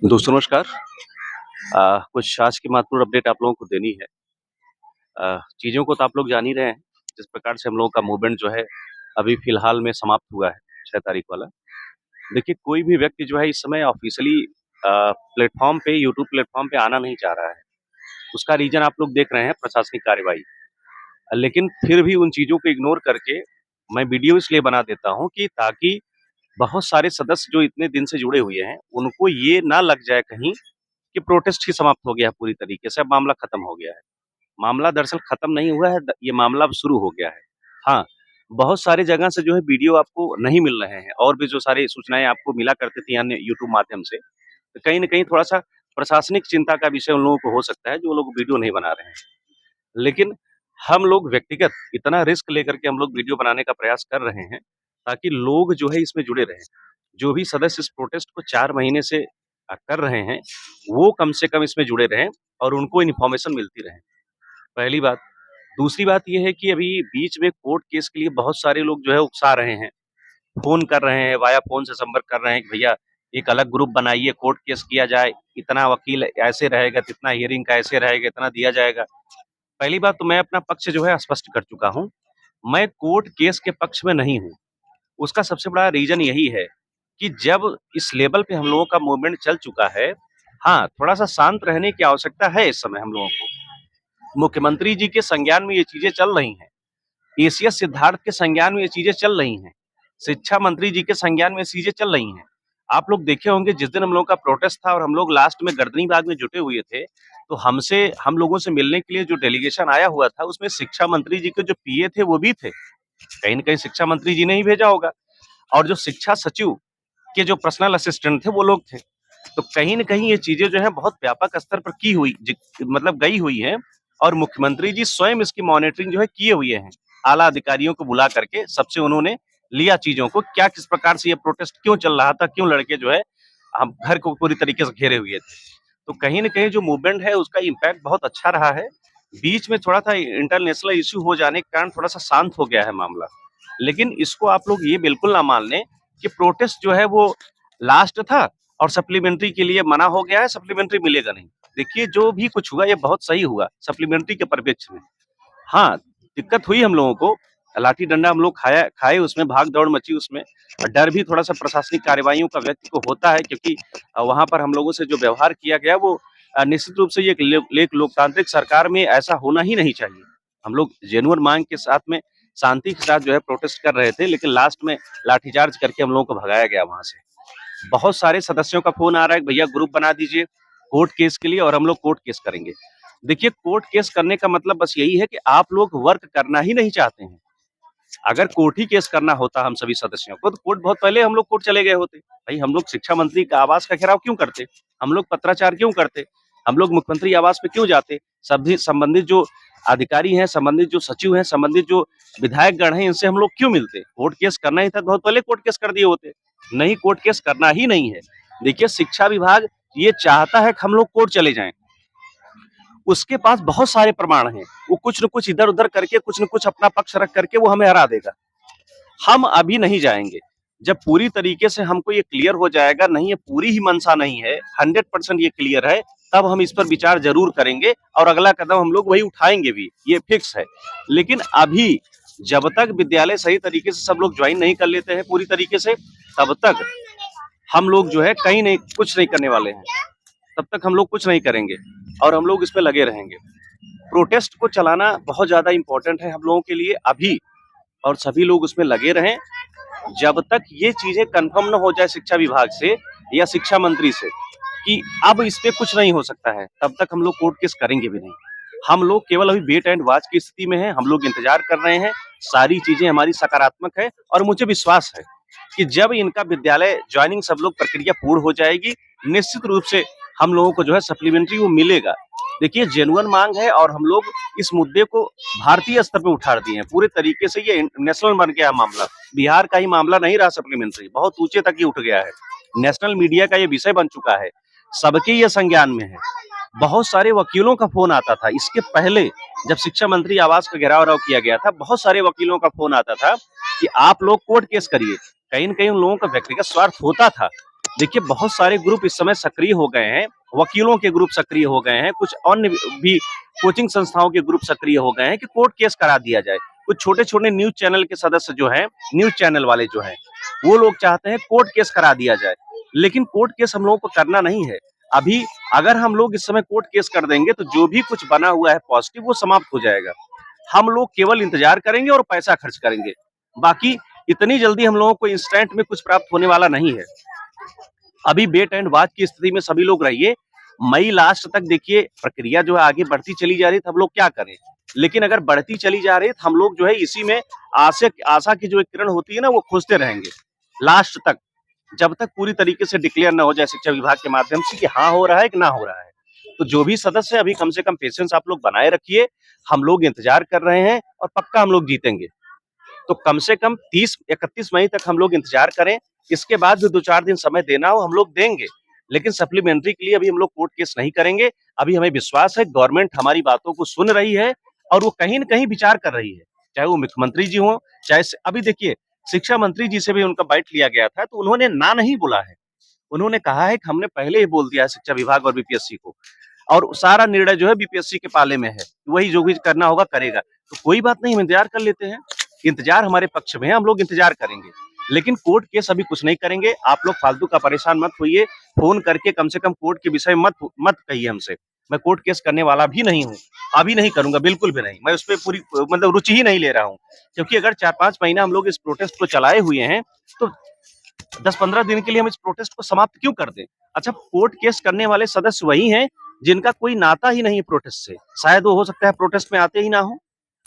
दोस्तों नमस्कार। कुछ आज की महत्वपूर्ण अपडेट आप लोगों को देनी है। चीज़ों को तो आप लोग जान ही रहे हैं, जिस प्रकार से हम लोगों का मूवमेंट जो है, अभी फ़िलहाल में समाप्त हुआ है, 6 तारीख वाला। देखिए, कोई भी व्यक्ति जो है इस समय ऑफ़िशियली प्लेटफ़ॉर्म पे यूट्यूब प्लेटफ़ॉर्म पे आना नहीं चाह रहा है। उसका रीज़न आप लोग देख रहे हैं, प्रशासनिक कार्रवाई। लेकिन फिर भी उन चीज़ों को इग्नोर करके मैं वीडियो इसलिए बना देता हूँ कि ताकि बहुत सारे सदस्य जो इतने दिन से जुड़े हुए हैं, उनको ये ना लग जाए कहीं कि प्रोटेस्ट ही समाप्त हो गया है पूरी तरीके से, अब मामला खत्म हो गया है। मामला दरअसल खत्म नहीं हुआ है, ये मामला अब शुरू हो गया है। हाँ, बहुत सारी जगह से जो है वीडियो आपको नहीं मिल रहे हैं और भी जो सारी सूचनाएँ आपको मिला करती थी अन्य यूट्यूब माध्यम से, तो कहीं न कहीं थोड़ा-सा प्रशासनिक चिंता का विषय उन लोगों को हो सकता है, जो लोग वीडियो नहीं बना रहे हैं। लेकिन हम लोग व्यक्तिगत इतना रिस्क लेकर के हम लोग वीडियो बनाने का प्रयास कर रहे हैं, ताकि लोग जो है इसमें जुड़े रहें। जो भी सदस्य इस प्रोटेस्ट को 4 महीने से कर रहे हैं, वो कम से कम इसमें जुड़े रहें और उनको इन्फॉर्मेशन मिलती रहे, पहली बात। दूसरी बात ये है कि अभी बीच में कोर्ट केस के लिए बहुत सारे लोग जो है उकसा रहे हैं, फ़ोन कर रहे हैं, वाया फ़ोन से संपर्क कर रहे हैं कि भैया एक अलग ग्रुप बनाइए, कोर्ट केस किया जाए, इतना वकील ऐसे रहेगा, इतना हियरिंग का ऐसे रहेगा, इतना दिया जाएगा। पहली बात तो मैं अपना पक्ष जो है स्पष्ट कर चुका हूँ, मैं कोर्ट केस के पक्ष में नहीं हूँ। उसका सबसे बड़ा रीज़न यही है कि जब इस लेवल पे हम लोगों का मूवमेंट चल चुका है, हाँ, थोड़ा-सा शांत रहने की आवश्यकता है इस समय हम लोगों को। मुख्यमंत्री जी के संज्ञान में ये चीज़ें चल रही हैं, एसीएस सिद्धार्थ के संज्ञान में ये चीज़ें चल रही हैं, शिक्षा मंत्री जी के संज्ञान में ये चीज़ें चल रही हैं। आप लोग देखे होंगे जिस दिन हम लोगों का प्रोटेस्ट था और हम लोग लास्ट में गर्दनी बाग में जुटे हुए थे, तो हम लोगों से मिलने के लिए जो डेलीगेशन आया हुआ था, उसमें शिक्षा मंत्री जी के जो पीए थे, वो भी थे। कहीं न कहीं शिक्षा मंत्री जी ने ही भेजा होगा और जो शिक्षा सचिव के जो पर्सनल असिस्टेंट थे, वो लोग थे। तो कहीं न कहीं ये चीज़ें जो हैं बहुत व्यापक स्तर पर की हुई मतलब गई हुई हैं और मुख्यमंत्री जी स्वयं इसकी मॉनिटरिंग जो है किए हुए हैं। आला अधिकारियों को बुला करके सबसे उन्होंने लिया चीज़ों को, क्या किस प्रकार से ये प्रोटेस्ट क्यों चल रहा था, क्यों लड़के जो है हम घर को पूरी तरीके से घेरे हुए थे। तो कहीं न कहीं जो मूवमेंट है उसका इम्पैक्ट बहुत अच्छा रहा है। बीच में थोड़ा-सा इंटरनेशनल इश्यू हो जाने के कारण थोड़ा-सा शांत हो गया है मामला। लेकिन इसको आप लोग ये बिल्कुल ना मान लें कि प्रोटेस्ट जो है वो लास्ट था और सप्लीमेंट्री के लिए मना हो गया है, सप्लीमेंट्री मिलेगा नहीं। देखिए, जो भी कुछ हुआ ये बहुत सही हुआ, सप्लीमेंट्री के परिप्रेक्ष्य में। हाँ, दिक्कत हुई हम लोगों को, लाठी डंडा हम लोग खाए उसमें, भाग-दौड़ मची उसमें। डर भी थोड़ा-सा प्रशासनिक कार्रवाइयों का व्यक्ति को होता है क्योंकि वहाँ पर हम लोगों से जो व्यवहार किया गया वो निश्चित रूप से ये एक लोकतांत्रिक सरकार में ऐसा होना ही नहीं चाहिए। हम लोग जेन्युइन माँग के साथ में शांति के साथ जो है प्रोटेस्ट कर रहे थे, लेकिन लास्ट में लाठीचार्ज करके हम लोगों को भगाया गया वहाँ से। बहुत सारे सदस्यों का फ़ोन आ रहा है कि भैया ग्रुप बना दीजिए कोर्ट केस के लिए और हम लोग कोर्ट केस करेंगे। देखिए, कोर्ट केस करने का मतलब बस यही है कि आप लोग वर्क करना ही नहीं चाहते हैं। अगर कोर्ट ही केस करना होता हम सभी सदस्यों को, तो कोर्ट बहुत पहले हम लोग कोर्ट चले गए होते। भई हम लोग शिक्षा मंत्री का आवास का घेराव क्यों करते? हम लोग पत्राचार क्यों करते? हम लोग मुख्यमंत्री आवास पे क्यों जाते? सभी संबंधित जो अधिकारी हैं, संबंधित जो सचिव हैं, संबंधित जो विधायकगण हैं, इनसे हम लोग क्यों मिलते? कोर्ट केस करना ही था तो बहुत पहले कोर्ट केस कर दिए होते। नहीं, कोर्ट केस करना ही नहीं है। देखिए, शिक्षा विभाग ये चाहता है कि हम लोग कोर्ट चले जाएँ। उसके पास बहुत सारे प्रमाण हैं। वो कुछ न कुछ इधर-उधर करके, कुछ न कुछ अपना पक्ष रख करके वो हमें हरा देगा। हम अभी नहीं जाएँगे। जब पूरी तरीके से हमको ये क्लियर हो जाएगा, नहीं ये पूरी ही मंशा नहीं है, 100% ये क्लियर है, तब हम इस पर विचार ज़रूर करेंगे और अगला कदम हम लोग वही उठाएँगे भी, ये फिक्स है। लेकिन अभी जब तक विद्यालय सही तरीके से सब लोग जॉइन नहीं कर लेते हैं पूरी तरीके से, तब तक हम लोग जो है कहीं नहीं कुछ नहीं करने वाले हैं। तब तक हम लोग कुछ नहीं करेंगे और हम लोग इसमें लगे रहेंगे। प्रोटेस्ट को चलाना बहुत ज़्यादा इम्पोर्टेंट है हम लोगों के लिए अभी और सभी लोग उसमें लगे रहें। जब तक ये चीज़ें कन्फर्म ना हो जाए शिक्षा विभाग से या शिक्षा मंत्री से कि अब इस पे कुछ नहीं हो सकता है, तब तक हम लोग कोर्ट केस करेंगे भी नहीं। हम लोग केवल अभी वेट एंड वॉच की स्थिति में हैं, हम लोग इंतज़ार कर रहे हैं, सारी चीज़ें हमारी सकारात्मक है और मुझे विश्वास है कि जब इनका विद्यालय जॉइनिंग सब लोग प्रक्रिया पूर्ण हो जाएगी, निश्चित रूप से हम लोगों को जो है सप्लीमेंट्री वो मिलेगा। देखिए, जेन्युइन माँग है और हम लोग इस मुद्दे को भारतीय स्तर पे उठा दिए हैं। पूरे तरीके से ये नेशनल बन गया है मामला। बिहार का ही मामला नहीं रहा सप्लीमेंट्री, बहुत ऊँचे तक ये उठ गया है। नेशनल मीडिया का ये विषय बन चुका है। सबके ये संज्ञान में है। बहुत सारे वकीलों का फ़ोन आता था। इसके पहले जब शिक्षा मंत्री आवास का घेराव किया गया था, बहुत सारे वकीलों का फ़ोन आता था कि आप लोग कोर्ट केस करिए। कहीं न कहीं उन लोगों का व्यक्तिगत स्वार्थ होता था। देखिए बहुत सारे ग्रुप इस समय सक्रिय हो गए हैं, वकीलों के ग्रुप सक्रिय हो गए हैं, कुछ अन्य भी कोचिंग संस्थाओं के ग्रुप सक्रिय हो गए हैं कि कोर्ट केस करा दिया जाए। कुछ छोटे-छोटे न्यूज़ चैनल के सदस्य जो हैं, न्यूज़ चैनल वाले जो हैं, वो लोग चाहते हैं कोर्ट केस करा दिया जाए। लेकिन कोर्ट केस हम लोगों को करना नहीं है। अभी अगर हम लोग इस समय कोर्ट केस कर देंगे तो जो भी कुछ बना हुआ है पॉजिटिव वो समाप्त हो जाएगा। हम लोग केवल इंतजार करेंगे और पैसा खर्च करेंगे। बाकी इतनी जल्दी हम लोगों को इंस्टेंट में कुछ प्राप्त होने वाला नहीं है। अभी वेट एंड वॉच की स्थिति में सभी लोग रहिए। मई लास्ट तक देखिए प्रक्रिया जो है आगे बढ़ती चली जा रही है, तो हम लोग क्या करें? लेकिन अगर बढ़ती चली जा रही है तो हम लोग जो है इसी में आशा की जो एक किरण होती है ना वो खोजते रहेंगे लास्ट तक, जब तक पूरी तरीके से डिक्लेयर ना हो जाए शिक्षा विभाग के माध्यम से कि हाँ हो रहा है कि ना हो रहा है। तो जो भी सदस्य है अभी कम से कम पेशेंस आप लोग बनाए रखिए। हम लोग इंतजार कर रहे हैं और पक्का हम लोग जीतेंगे। तो कम से कम 30-31 मई तक हम लोग इंतजार करें। इसके बाद जो 2-4 दिन समय देना हो हम लोग देंगे। लेकिन सप्लीमेंट्री के लिए अभी हम लोग कोर्ट केस नहीं करेंगे। अभी हमें विश्वास है गवर्नमेंट हमारी बातों को सुन रही है और वो कहीं न कहीं विचार कर रही है। चाहे वो मुख्यमंत्री जी हों, चाहे स अभी देखिए शिक्षा मंत्री जी से भी उनका बाइट लिया गया था, तो उन्होंने ना नहीं बोला है। उन्होंने कहा है कि हमने पहले ही बोल दिया है शिक्षा विभाग और बीपीएससी को और सारा निर्णय जो है बीपीएससी के पाले में है। वही जो भी करना होगा करेगा। तो कोई बात नहीं, हम इंतजार कर लेते हैं। इंतजार हमारे पक्ष में है, हम लोग इंतजार करेंगे। लेकिन कोर्ट केस अभी कुछ नहीं करेंगे। आप लोग फालतू का परेशान मत होइए। फ़ोन करके कम से कम कोर्ट के विषय मत मत कहिए हमसे। मैं कोर्ट केस करने वाला भी नहीं हूँ। अभी नहीं करूँगा, बिल्कुल भी नहीं। मैं उसपे पूरी मतलब रुचि ही नहीं ले रहा हूँ। क्योंकि अगर 4-5 महीना हम लोग इस प्रोटेस्ट को चलाए हुए हैं, तो 10-15 दिन के लिए हम इस प्रोटेस्ट को समाप्त क्यों कर दें? अच्छा, कोर्ट केस करने वाले सदस्य वही हैं जिनका कोई नाता ही नहीं है प्रोटेस्ट से। शायद वो हो सकता है प्रोटेस्ट में आते ही ना हो।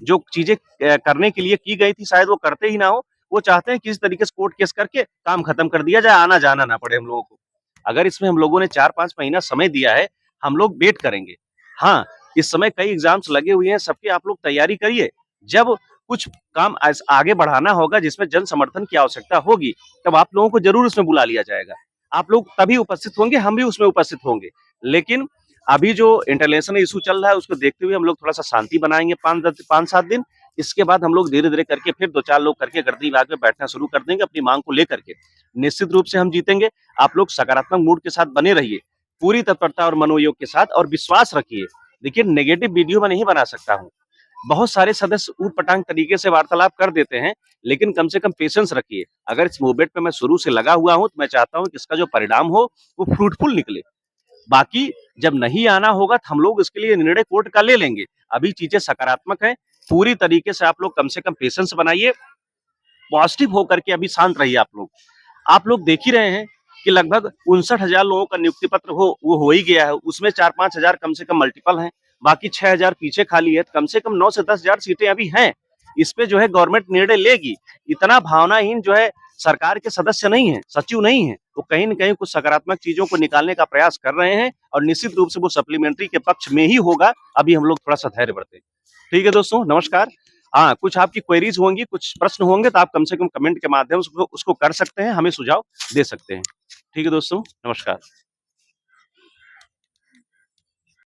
जो चीज़ें करने के लिए की गई थी शायद वो करते ही ना हो। वो चाहते हैं किसी तरीके से कोर्ट केस करके काम खत्म कर दिया जाए, आना-जाना ना पड़े हम लोगों को। अगर इसमें हम लोगों ने 4-5 महीना समय दिया है, हम लोग वेट करेंगे। हाँ, इस समय कई एग्ज़ाम्स लगे हुए हैं, सबकी आप लोग तैयारी करिए। जब कुछ काम आगे बढ़ाना होगा जिसमें जन समर्थन की आवश्यकता होगी, तब आप लोगों को ज़रूर उसमें बुला लिया जाएगा। आप लोग तभी उपस्थित होंगे, हम भी उसमें उपस्थित होंगे। लेकिन अभी जो इंटरनेशनल इश्यू चल रहा है उसको देखते हुए हम लोग थोड़ा-सा शांति बनाएँगे 5-7 दिन। इसके बाद हम लोग धीरे-धीरे करके फिर 2-4 लोग करके गर्दी विभाग में बैठना शुरू कर देंगे अपनी माँग को लेकर के। निश्चित रूप से हम जीतेंगे। आप लोग सकारात्मक मूड के साथ बने रहिए, पूरी तत्परता और मनोयोग के साथ और विश्वास रखिए। देखिए नेगेटिव वीडियो मैं नहीं बना सकता हूँ। बहुत सारे सदस्य ऊट-पटांग तरीके से वार्तालाप कर देते हैं, लेकिन कम से कम पेशेंस रखिए। अगर इस मूवमेंट पे मैं शुरू से लगा हुआ हूँ, तो मैं चाहता हूँ कि इसका जो परिणाम हो, वो फ्रूटफुल निकले। बाकी जब नहीं आना होगा, तो हम लोग इसके लिए निर्णय कोर्ट का ले लेंगे। अभी चीज़ें सकारात्मक हैं, पूरी तरीके से आप लोग कम से कम पेशेंस बनाइए, पॉजिटिव होकर के अभी शांत रहिए आप लोग। आप लोग देख ही रहे हैं कि लगभग 59,000 लोगों का नियुक्ति पत्र वो हो ही गया है। उसमें 4-5 हज़ार कम से कम मल्टीपल हैं, बाकी 6,000 पीछे खाली है। तो कम से कम 9 से 10 हज़ार सीटें अभी हैं। इस पे जो है गवर्नमेंट निर्णय लेगी। इतना भावनाहीन जो है सरकार के सदस्य नहीं हैं, सचिव नहीं हैं। वो कहीं न कहीं कुछ सकारात्मक चीज़ों को निकालने का प्रयास कर रहे हैं और निश्चित रूप से वो सप्लीमेंट्री के पक्ष में ही होगा। अभी हम लोग थोड़ा-सा धैर्य बरतें। ठीक है दोस्तों, नमस्कार। हाँ, कुछ आपकी क्वेरीज़ होंगी, कुछ प्रश्न होंगे तो आप कम से कम कमेंट के माध्यम से उसको कर सकते हैं, हमें सुझाव दे सकते हैं। ठीक है दोस्तों, नमस्कार।